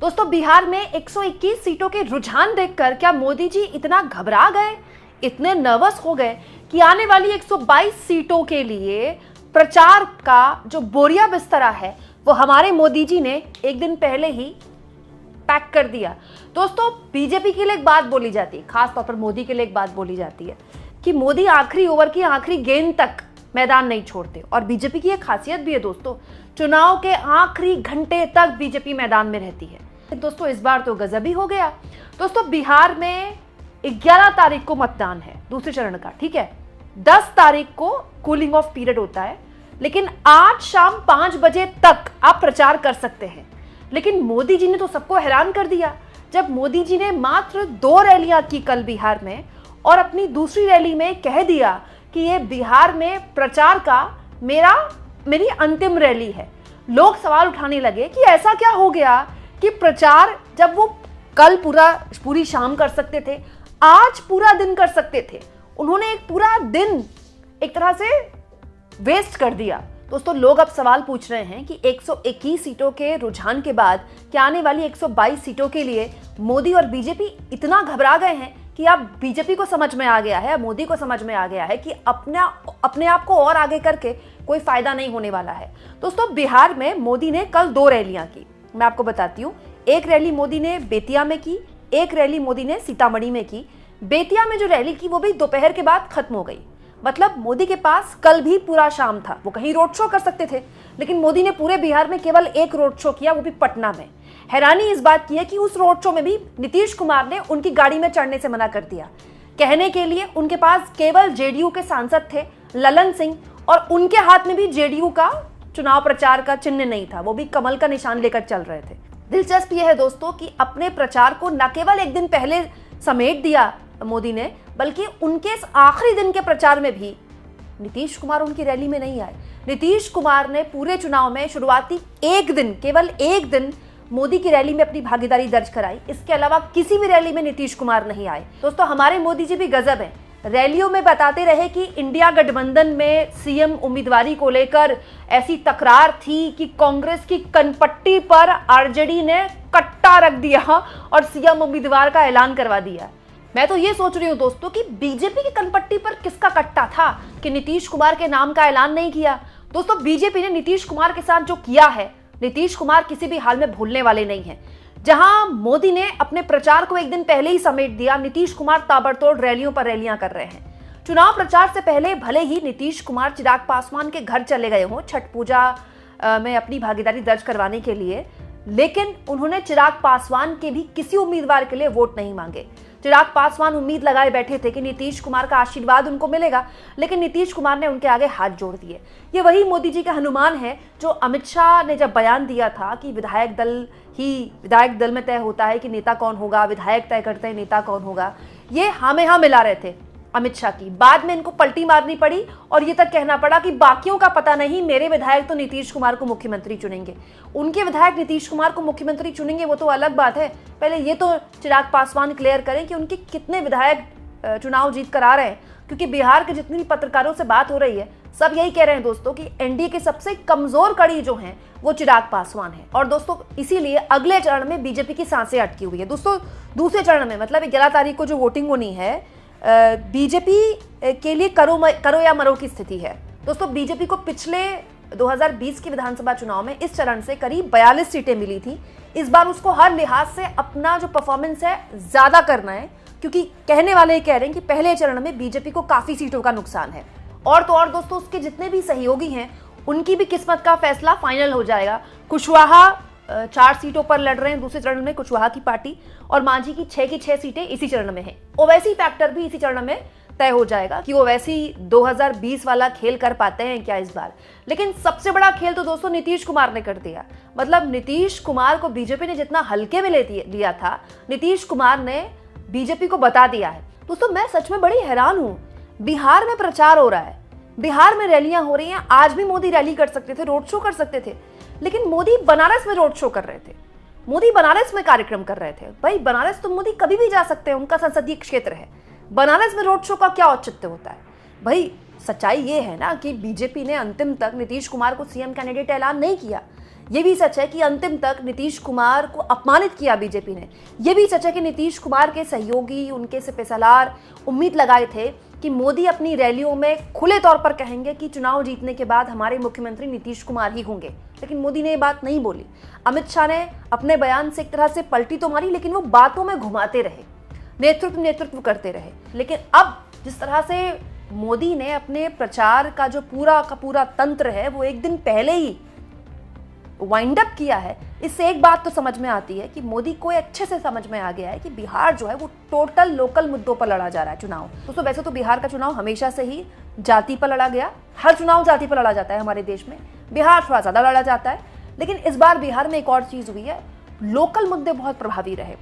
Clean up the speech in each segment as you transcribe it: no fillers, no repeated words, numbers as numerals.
दोस्तों, बिहार में 121 सीटों के रुझान देखकर क्या मोदी जी इतना घबरा गए, इतने नर्वस हो गए कि आने वाली 122 सीटों के लिए प्रचार का जो बोरिया बिस्तरा है वो हमारे मोदी जी ने एक दिन पहले ही पैक कर दिया। दोस्तों, बीजेपी के लिए एक बात बोली जाती है, खास तौर पर मोदी के लिए एक बात बोली जाती है कि मोदी आखिरी ओवर की आखिरी गेंद तक मैदान नहीं छोड़ते। और बीजेपी की एक खासियत भी है दोस्तों, चुनाव के आखिरी घंटे तक बीजेपी मैदान में रहती है। दोस्तों, इस बार तो गजब ही हो गया। दोस्तों, बिहार में 11 तारीख को मतदान है दूसरे चरण का, ठीक है। 10 तारीख को कूलिंग ऑफ पीरियड होता है, लेकिन आज शाम 5 बजे तक आप प्रचार कर सकते हैं। लेकिन मोदी जी ने तो सबको हैरान कर दिया जब मोदी जी ने मात्र 2 रैलियां की कल बिहार में, और अपनी दूसरी रैली में कह दिया कि ये बिहार में प्रचार का मेरी अंतिम रैली है। लोग सवाल उठाने लगे कि ऐसा क्या हो गया कि प्रचार जब वो कल पूरी शाम कर सकते थे, आज पूरा दिन कर सकते थे, उन्होंने एक पूरा दिन एक तरह से वेस्ट कर दिया। दोस्तों, लोग अब सवाल पूछ रहे हैं कि 121 सीटों के रुझान के बाद क्या आने वाली 122 सीटों के लिए मोदी और बीजेपी इतना घबरा गए हैं कि अब बीजेपी को समझ में आ गया है, मोदी को समझ में आ गया है कि अपने आप को और आगे करके कोई फायदा नहीं होने वाला है। दोस्तों, बिहार में मोदी ने कल 2 रैलियां की, मैं आपको बताती हूँ। एक रैली मोदी ने बेतिया में की, एक रैली मोदी ने सीतामढ़ी में की। बेतिया में जो रैली की वो भी दोपहर के बाद खत्म हो गई। मतलब मोदी के पास कल भी पूरा शाम था, वो कहीं रोड शो कर सकते थे, लेकिन मोदी ने पूरे बिहार में केवल एक रोड शो किया, वो भी पटना में। हैरानी इस बात की है कि उस रोड शो में भी नीतीश कुमार ने उनकी गाड़ी में चढ़ने से मना कर दिया। कहने के लिए उनके पास केवल जेडीयू के सांसद थे ललन सिंह, और उनके हाथ में भी जेडीयू का चुनाव प्रचार का चिन्ह नहीं था, वो भी कमल का निशान लेकर चल रहे थे। दिलचस्प यह है दोस्तों कि अपने प्रचार को न केवल एक दिन पहले समेट दिया मोदी ने, बल्कि उनके इस आखिरी दिन के प्रचार में भी नीतीश कुमार उनकी रैली में नहीं आए। नीतीश कुमार ने पूरे चुनाव में शुरुआती एक दिन, केवल एक दिन मोदी की रैली में अपनी भागीदारी दर्ज कराई। इसके अलावा किसी भी रैली में नीतीश कुमार नहीं आए। दोस्तों, हमारे मोदी जी भी गजब हैं। रैलियों में बताते रहे कि इंडिया गठबंधन में सीएम उम्मीदवारी को लेकर ऐसी तकरार थी कि कांग्रेस की कनपट्टी पर आरजेडी ने कट्टा रख दिया और सीएम उम्मीदवार का ऐलान करवा दिया। मैं तो ये सोच रही हूँ दोस्तों कि बीजेपी की कनपट्टी पर किसका कट्टा था कि नीतीश कुमार के नाम का ऐलान नहीं किया। दोस्तों, बीजेपी ने नीतीश कुमार के साथ जो किया है, नीतीश कुमार किसी भी हाल में भूलने वाले नहीं हैं। जहां मोदी ने अपने प्रचार को एक दिन पहले ही समेट दिया, नीतीश कुमार ताबड़तोड़ रैलियों पर रैलियां कर रहे हैं। चुनाव प्रचार से पहले भले ही नीतीश कुमार चिराग पासवान के घर चले गए हों छठ पूजा में अपनी भागीदारी दर्ज करवाने के लिए, लेकिन उन्होंने चिराग पासवान के भी किसी उम्मीदवार के लिए वोट नहीं मांगे। चिराग पासवान उम्मीद लगाए बैठे थे कि नीतीश कुमार का आशीर्वाद उनको मिलेगा, लेकिन नीतीश कुमार ने उनके आगे हाथ जोड़ दिए। ये वही मोदी जी का हनुमान है जो अमित शाह ने जब बयान दिया था कि विधायक दल में तय होता है कि नेता कौन होगा, विधायक तय करते हैं नेता कौन होगा। ये हाँ में हाँ मिला रहे थे अमित शाह की। बाद में इनको पलटी मारनी पड़ी और ये तक कहना पड़ा कि बाकियों का पता नहीं, मेरे विधायक तो नीतीश कुमार को मुख्यमंत्री चुनेंगे। उनके विधायक नीतीश कुमार को मुख्यमंत्री चुनेंगे वो तो अलग बात है, पहले ये तो चिराग पासवान क्लियर करें कि उनके कितने विधायक चुनाव जीत कर आ रहे हैं। क्योंकि बिहार के जितनी भी पत्रकारों से बात हो रही है, सब यही कह रहे हैं दोस्तों कि एनडीए के सबसे कमजोर कड़ी जो है वो चिराग पासवान है। और दोस्तों, इसीलिए अगले चरण में बीजेपी की सांसें अटकी हुई है। दोस्तों, दूसरे चरण में मतलब 11 तारीख को जो वोटिंग होनी है, बीजेपी के लिए करो या मरो की स्थिति है। दोस्तों, बीजेपी को पिछले 2020 के विधानसभा चुनाव में इस चरण से करीब 42 सीटें मिली थी। इस बार उसको हर लिहाज से अपना जो परफॉर्मेंस है ज्यादा करना है, क्योंकि कहने वाले कह रहे हैं कि पहले चरण में बीजेपी को काफी सीटों का नुकसान है। और तो और दोस्तों, उसके जितने भी सहयोगी हैं उनकी भी किस्मत का फैसला फाइनल हो जाएगा। कुशवाहा 4 सीटों पर लड़ रहे हैं दूसरे चरण में, कुशवाहा की पार्टी, और मांझी की 6 सीटें इसी चरण में हैं। ओवैसी फैक्टर भी इसी चरण में तय हो जाएगा कि ओवैसी 2020 वाला खेल कर पाते हैं क्या इस बार। लेकिन सबसे बड़ा खेल तो दोस्तों नीतीश कुमार ने कर दिया। मतलब नीतीश कुमार को बीजेपी ने जितना हल्के में लिया था, नीतीश कुमार ने बीजेपी को बता दिया है। दोस्तों, मैं सच में बड़ी हैरान हूं। बिहार में प्रचार हो रहा है, बिहार में रैलियां हो रही हैं। आज भी मोदी रैली कर सकते थे, रोड शो कर सकते थे, लेकिन मोदी बनारस में रोड शो कर रहे थे, मोदी बनारस में कार्यक्रम कर रहे थे। भाई, बनारस तो मोदी कभी भी जा सकते हैं, उनका संसदीय क्षेत्र है। बनारस में रोड शो का क्या औचित्य होता है? भाई, सच्चाई ये है ना कि बीजेपी ने अंतिम तक नीतीश कुमार को सीएम कैंडिडेट ऐलान नहीं किया। ये भी सच है कि अंतिम तक नीतीश कुमार को अपमानित किया बीजेपी ने। ये भी सच है कि नीतीश कुमार के सहयोगी, उनके सिपहसालार उम्मीद लगाए थे कि मोदी अपनी रैलियों में खुले तौर पर कहेंगे कि चुनाव जीतने के बाद हमारे मुख्यमंत्री नीतीश कुमार ही होंगे, लेकिन मोदी ने ये बात नहीं बोली। अमित शाह ने अपने बयान से एक तरह से पलटी तो मारी, लेकिन वो बातों में घुमाते रहे, नेतृत्व करते रहे। लेकिन अब जिस तरह से मोदी ने अपने प्रचार का जो पूरा तंत्र है वो एक दिन पहले ही वाइंड अप किया है, इससे एक बात तो समझ में आती है कि मोदी को अच्छे से समझ में आ गया है कि बिहार जो है वो टोटल लोकल मुद्दों पर लड़ा जा रहा है चुनाव। दोस्तों वैसे तो बिहार का चुनाव हमेशा से ही जाति पर लड़ा गया, हर चुनाव जाति पर लड़ा जाता है हमारे देश में, बिहार थोड़ा ज्यादा लड़ा जाता है। लेकिन इस बार बिहार में एक और चीज हुई है, लोकल मुद्दे बहुत प्रभावी रहे।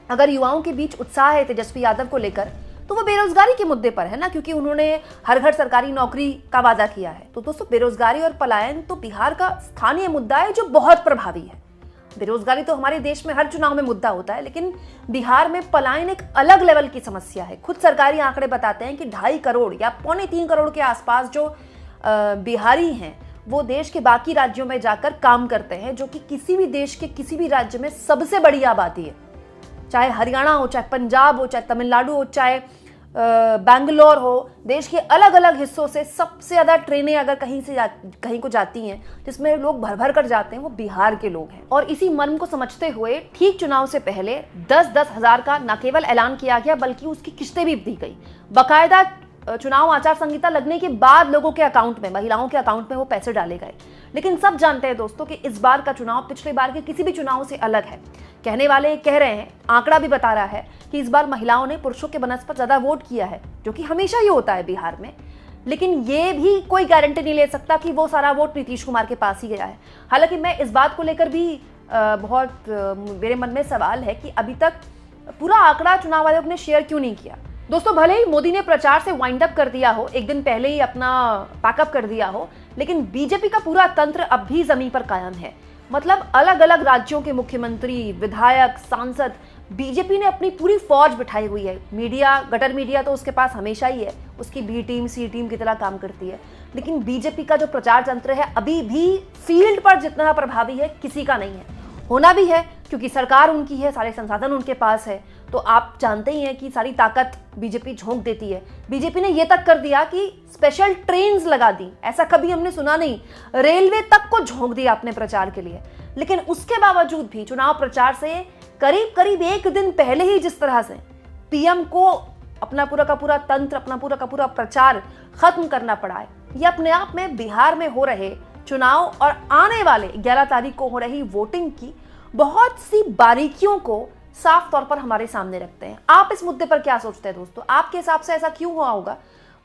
अगर युवाओं के बीच उत्साह है तेजस्वी यादव को लेकर, तो वो बेरोजगारी के मुद्दे पर है ना, क्योंकि उन्होंने हर घर सरकारी नौकरी का वादा किया है। तो दोस्तों बेरोजगारी और पलायन तो बिहार का स्थानीय मुद्दा है जो बहुत प्रभावी है। बेरोजगारी तो हमारे देश में हर चुनाव में मुद्दा होता है, लेकिन बिहार में पलायन एक अलग लेवल की समस्या है। खुद सरकारी आंकड़े बताते हैं कि 2.5 करोड़ या 2.25 करोड़ के आसपास जो बिहारी हैं वो देश के बाकी राज्यों में जाकर काम करते हैं, जो कि किसी भी देश के किसी भी राज्य में सबसे बड़ी आबादी है। चाहे हरियाणा हो, चाहे पंजाब हो, चाहे तमिलनाडु हो, चाहे बैंगलोर हो, देश के अलग अलग हिस्सों से सबसे ज़्यादा ट्रेनें अगर कहीं को जाती हैं जिसमें लोग भर भर कर जाते हैं, वो बिहार के लोग हैं। और इसी मर्म को समझते हुए ठीक चुनाव से पहले 10-10 हज़ार का न केवल ऐलान किया गया बल्कि उसकी किस्तें भी दी गई। बाकायदा चुनाव आचार संहिता लगने के बाद लोगों के अकाउंट में, महिलाओं के अकाउंट में वो पैसे डाले गए। लेकिन सब जानते हैं दोस्तों कि इस बार का चुनाव पिछले बार के किसी भी चुनाव से अलग है। कहने वाले कह रहे हैं, आंकड़ा भी बता रहा है कि इस बार महिलाओं ने पुरुषों के बनस्पत ज्यादा वोट किया है, जो कि हमेशा ही होता है बिहार में। लेकिन ये भी कोई गारंटी नहीं ले सकता कि वो सारा वोट नीतीश कुमार के पास ही गया है। हालांकि मैं इस बात को लेकर भी बहुत मेरे मन में सवाल है कि अभी तक पूरा आंकड़ा चुनाव आयोग ने शेयर क्यों नहीं किया। दोस्तों भले ही मोदी ने प्रचार से वाइंड अप कर दिया हो, एक दिन पहले ही अपना पैकअप कर दिया हो, लेकिन बीजेपी का पूरा तंत्र अब भी जमीन पर कायम है। मतलब अलग अलग राज्यों के मुख्यमंत्री, विधायक, सांसद, बीजेपी ने अपनी पूरी फौज बिठाई हुई है। मीडिया, गटर मीडिया तो उसके पास हमेशा ही है, उसकी बी टीम, सी टीम की तरह काम करती है। लेकिन बीजेपी का जो प्रचार तंत्र है अभी भी फील्ड पर जितना प्रभावी है किसी का नहीं है। होना भी है क्योंकि सरकार उनकी है, सारे संसाधन उनके पास है। तो आप जानते ही हैं कि सारी ताकत बीजेपी झोंक देती है। बीजेपी ने यह तक कर दिया कि स्पेशल ट्रेन्स लगा दी, ऐसा कभी हमने सुना नहीं, रेलवे तक को झोंक दिया अपने प्रचार के लिए। लेकिन उसके बावजूद भी चुनाव प्रचार से करीब करीब एक दिन पहले ही जिस तरह से पीएम को अपना पूरा का पूरा तंत्र, अपना पूरा का पूरा प्रचार खत्म करना पड़ा है, यह अपने आप में बिहार में हो रहे चुनाव और आने वाले 11 तारीख को हो रही वोटिंग की बहुत सी बारीकियों को साफ तौर पर हमारे सामने रखते हैं। आप इस मुद्दे पर क्या सोचते हैं दोस्तों? आपके हिसाब से ऐसा क्यों हुआ होगा?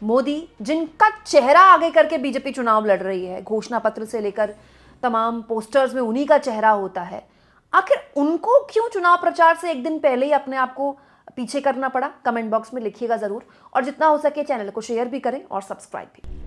मोदी जिनका चेहरा आगे करके बीजेपी चुनाव लड़ रही है, घोषणा पत्र से लेकर तमाम पोस्टर्स में उन्हीं का चेहरा होता है, आखिर उनको क्यों चुनाव प्रचार से एक दिन पहले ही अपने आप को पीछे करना पड़ा? कमेंट बॉक्स में लिखिएगा जरूर, और जितना हो सके चैनल को शेयर भी करें और सब्सक्राइब भी।